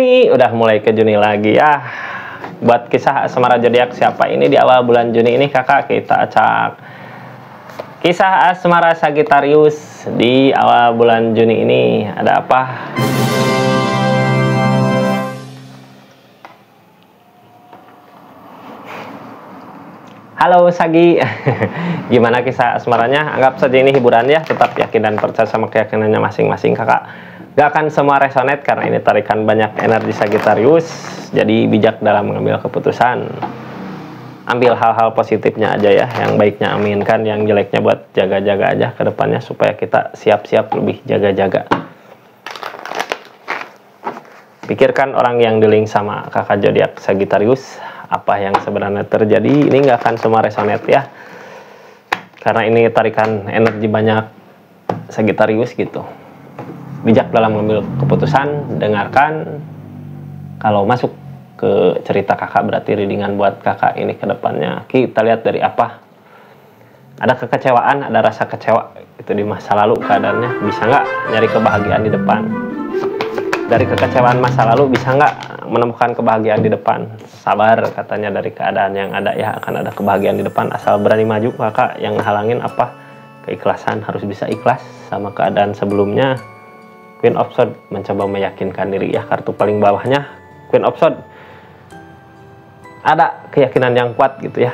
Juni, udah mulai ke Juni lagi ya. Buat kisah asmara zodiak siapa ini di awal bulan Juni ini kakak kita acak. Kisah asmara Sagittarius di awal bulan Juni ini ada apa? Halo Sagi, gimana kisah asmaranya? Anggap saja ini hiburan ya, tetap yakin dan percaya sama keyakinannya masing-masing kakak. Gak akan semua resonate karena ini tarikan banyak energi Sagittarius, jadi bijak dalam mengambil keputusan. Ambil hal-hal positifnya aja ya, yang baiknya aminkan, yang jeleknya buat jaga-jaga aja ke depannya supaya kita siap-siap lebih jaga-jaga. Pikirkan orang yang di-link sama kakak zodiak Sagittarius, apa yang sebenarnya terjadi. Ini nggak akan semua resonate ya, karena ini tarikan energi banyak Sagittarius gitu. Bijak dalam mengambil keputusan, dengarkan. Kalau masuk ke cerita kakak berarti readingan buat kakak ini ke depannya. Kita lihat dari apa. Ada kekecewaan, ada rasa kecewa itu di masa lalu keadaannya. Bisa nggak nyari kebahagiaan di depan? Dari kekecewaan masa lalu bisa nggak menemukan kebahagiaan di depan? Sabar katanya dari keadaan yang ada ya, akan ada kebahagiaan di depan asal berani maju kakak. Yang halangin apa? Keikhlasan, harus bisa ikhlas sama keadaan sebelumnya. Queen of Swords mencoba meyakinkan diri ya, kartu paling bawahnya Queen of Swords. Ada keyakinan yang kuat gitu ya,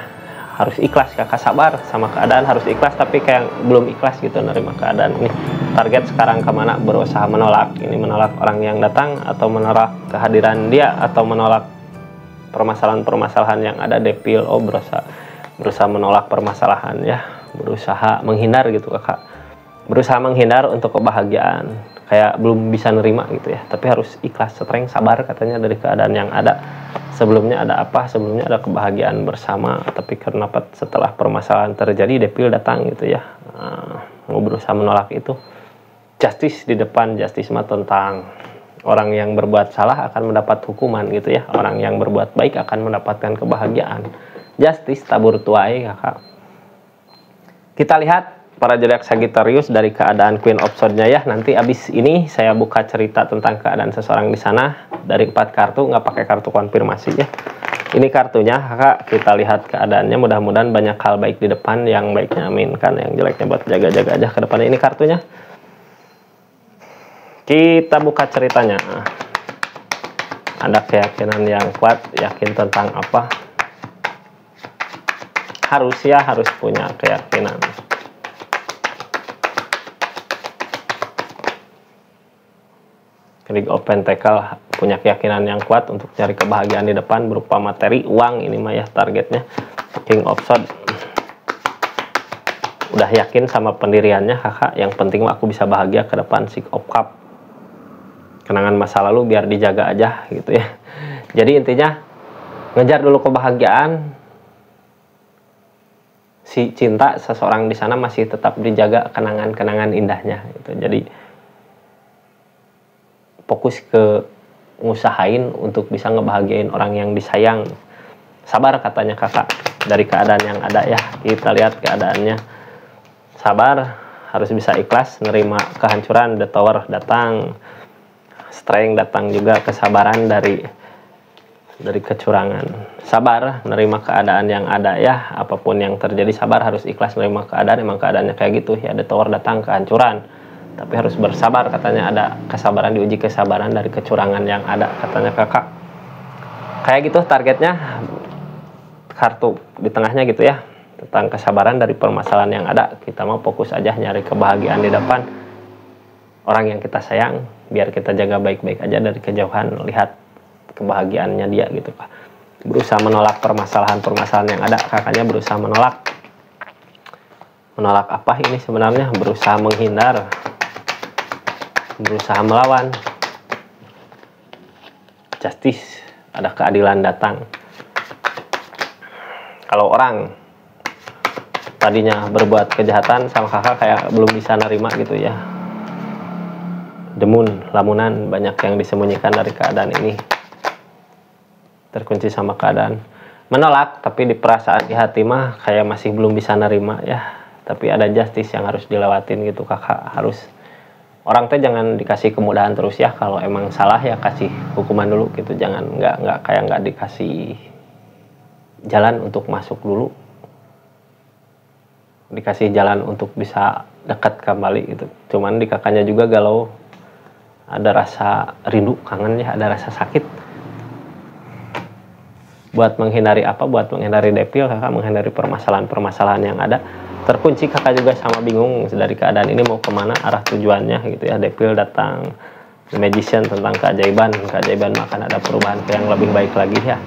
harus ikhlas kakak, sabar sama keadaan, harus ikhlas tapi kayak belum ikhlas gitu menerima keadaan ini. Target sekarang kemana? Berusaha menolak. Ini menolak orang yang datang, atau menolak kehadiran dia, atau menolak permasalahan-permasalahan yang ada. Devil, oh berusaha menolak permasalahan ya, berusaha menghindar gitu kakak, berusaha menghindar untuk kebahagiaan, kayak belum bisa nerima gitu ya, tapi harus ikhlas, strength, sabar katanya dari keadaan yang ada. Sebelumnya ada apa? Sebelumnya ada kebahagiaan bersama, tapi karena setelah permasalahan terjadi, Devil datang gitu ya. Mau berusaha menolak itu. Justice di depan, justice mah tentang orang yang berbuat salah akan mendapat hukuman gitu ya, orang yang berbuat baik akan mendapatkan kebahagiaan. Justice tabur tuai kakak. Kita lihat para zodiak Sagittarius dari keadaan Queen of Swords-nya ya. Nanti abis ini saya buka cerita tentang keadaan seseorang di sana dari 4 kartu, nggak pakai kartu konfirmasi ya. Ini kartunya kakak, kita lihat keadaannya. Mudah-mudahan banyak hal baik di depan, yang baiknya aminkan, yang jeleknya buat jaga-jaga aja ke depannya. Ini kartunya. Kita buka ceritanya. Ada keyakinan yang kuat, yakin tentang apa? Harus punya keyakinan. King of Pentacle punya keyakinan yang kuat untuk cari kebahagiaan di depan berupa materi, uang, ini mah ya targetnya. King of Swords udah yakin sama pendiriannya kakak, yang penting aku bisa bahagia ke depan. Six of Cups, kenangan masa lalu biar dijaga aja gitu ya. Jadi intinya ngejar dulu kebahagiaan. Si cinta seseorang di sana masih tetap dijaga kenangan-kenangan indahnya gitu. Jadi fokus ke ngusahain untuk bisa ngebahagiain orang yang disayang. Sabar katanya kakak dari keadaan yang ada ya. Kita lihat keadaannya. Sabar, harus bisa ikhlas nerima kehancuran. The Tower datang, strength datang juga, kesabaran dari kecurangan. Sabar nerima keadaan yang ada ya, apapun yang terjadi sabar, harus ikhlas nerima keadaan. Emang keadaannya kayak gitu ya. The Tower datang, kehancuran, tapi harus bersabar katanya. Ada kesabaran, diuji kesabaran dari kecurangan yang ada katanya kakak. Kayak gitu targetnya, kartu di tengahnya gitu ya, tentang kesabaran dari permasalahan yang ada. Kita mau fokus aja nyari kebahagiaan di depan orang yang kita sayang, biar kita jaga baik-baik aja dari kejauhan, lihat kebahagiaannya dia gitu Pak. Berusaha menolak permasalahan-permasalahan yang ada. Kakaknya berusaha menolak apa ini sebenarnya? Berusaha menghindar, berusaha melawan. Justice, ada keadilan datang. Kalau orang tadinya berbuat kejahatan sama kakak, kayak belum bisa nerima gitu ya. Demun, lamunan, banyak yang disembunyikan dari keadaan ini. Terkunci sama keadaan. Menolak, tapi di perasaan, di hati mah kayak masih belum bisa nerima ya. Tapi ada justice yang harus dilewatin gitu kakak. Harus orang teh jangan dikasih kemudahan terus ya, kalau emang salah ya kasih hukuman dulu gitu, jangan nggak dikasih jalan untuk masuk dulu, dikasih jalan untuk bisa dekat kembali gitu. Cuman di kakaknya juga galau, ada rasa rindu, kangen ya, ada rasa sakit. Buat menghindari apa? Buat menghindari depil, kakak menghindari permasalahan-permasalahan yang ada. Terkunci, kakak juga sama bingung dari keadaan ini mau kemana, arah tujuannya gitu ya. Depil datang, magician tentang keajaiban akan ada perubahan ke yang lebih baik lagi ya.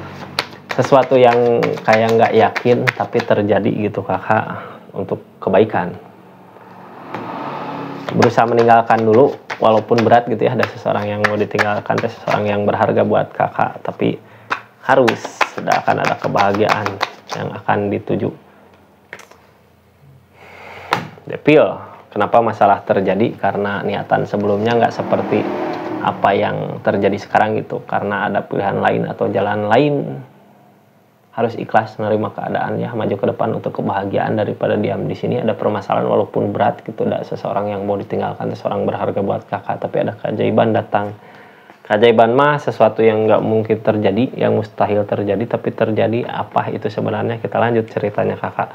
Sesuatu yang kayak nggak yakin tapi terjadi gitu kakak, untuk kebaikan. Berusaha meninggalkan dulu walaupun berat gitu ya, ada seseorang yang mau ditinggalkan, ada seseorang yang berharga buat kakak, tapi harus sudah akan ada kebahagiaan yang akan dituju. Depil, kenapa masalah terjadi? Karena niatan sebelumnya nggak seperti apa yang terjadi sekarang gitu, karena ada pilihan lain atau jalan lain. Harus ikhlas menerima keadaan ya, maju ke depan untuk kebahagiaan daripada diam di sini. Ada permasalahan walaupun berat gitu, ada seseorang yang mau ditinggalkan, seseorang berharga buat kakak, tapi ada keajaiban datang. Keajaiban mah sesuatu yang nggak mungkin terjadi, yang mustahil terjadi tapi terjadi. Apa itu sebenarnya? Kita lanjut ceritanya kakak.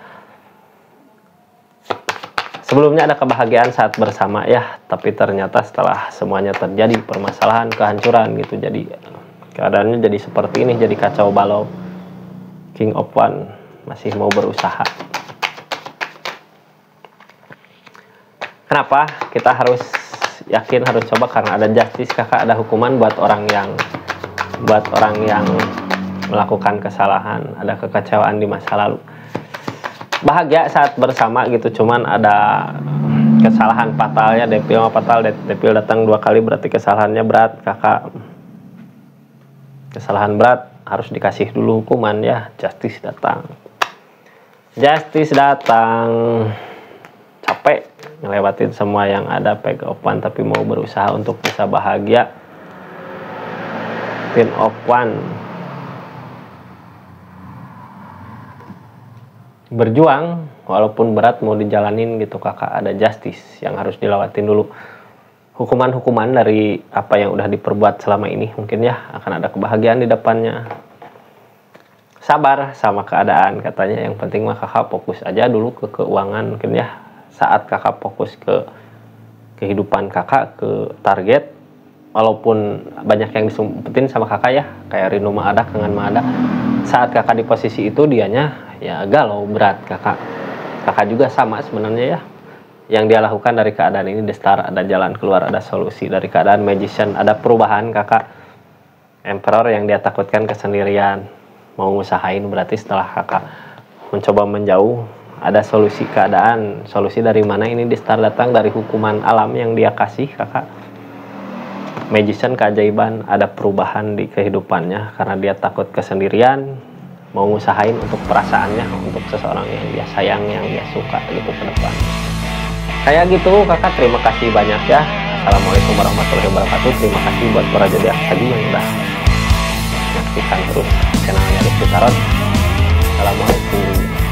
Sebelumnya ada kebahagiaan saat bersama ya, tapi ternyata setelah semuanya terjadi permasalahan, kehancuran gitu, jadi keadaannya jadi seperti ini, jadi kacau balau. King of One masih mau berusaha. Kenapa kita harus yakin, harus coba? Karena ada justice kakak, ada hukuman buat orang yang melakukan kesalahan, ada kekecewaan di masa lalu. Bahagia saat bersama gitu, cuman ada kesalahan fatalnya. Depil fatal, depil datang 2 kali berarti kesalahannya berat kakak. Kesalahan berat harus dikasih dulu hukuman ya. Justice datang, capek ngelewatin semua yang ada, Pack of One, tapi mau berusaha untuk bisa bahagia. Queen of One berjuang walaupun berat mau dijalanin gitu kakak. Ada justice yang harus dilewatin dulu, hukuman-hukuman dari apa yang udah diperbuat selama ini. Mungkin ya akan ada kebahagiaan di depannya. Sabar sama keadaan katanya, yang penting mah kakak fokus aja dulu ke keuangan. Mungkin ya saat kakak fokus ke kehidupan kakak, ke target, walaupun banyak yang disumpetin sama kakak ya, kayak rindu mah ada, kangen mah ada. Saat kakak di posisi itu, dianya ya galau, berat kakak juga sama sebenarnya ya. Yang dia lakukan dari keadaan ini, The Star, ada jalan keluar, ada solusi dari keadaan. Magician, ada perubahan kakak. Emperor, yang dia takutkan kesendirian, mau ngusahain, berarti setelah kakak mencoba menjauh, ada solusi keadaan. Solusi dari mana ini? The Star datang dari hukuman alam yang dia kasih kakak. Magician, keajaiban, ada perubahan di kehidupannya karena dia takut kesendirian, mau ngusahain untuk perasaannya, untuk seseorang yang dia sayang, yang dia suka gitu ke depan. Kayak gitu kakak, terima kasih banyak ya. Assalamualaikum warahmatullahi wabarakatuh. Terima kasih buat para zodiak tadi yang udah menyaksikan terus channelnya Rizky Tarot. Assalamualaikum.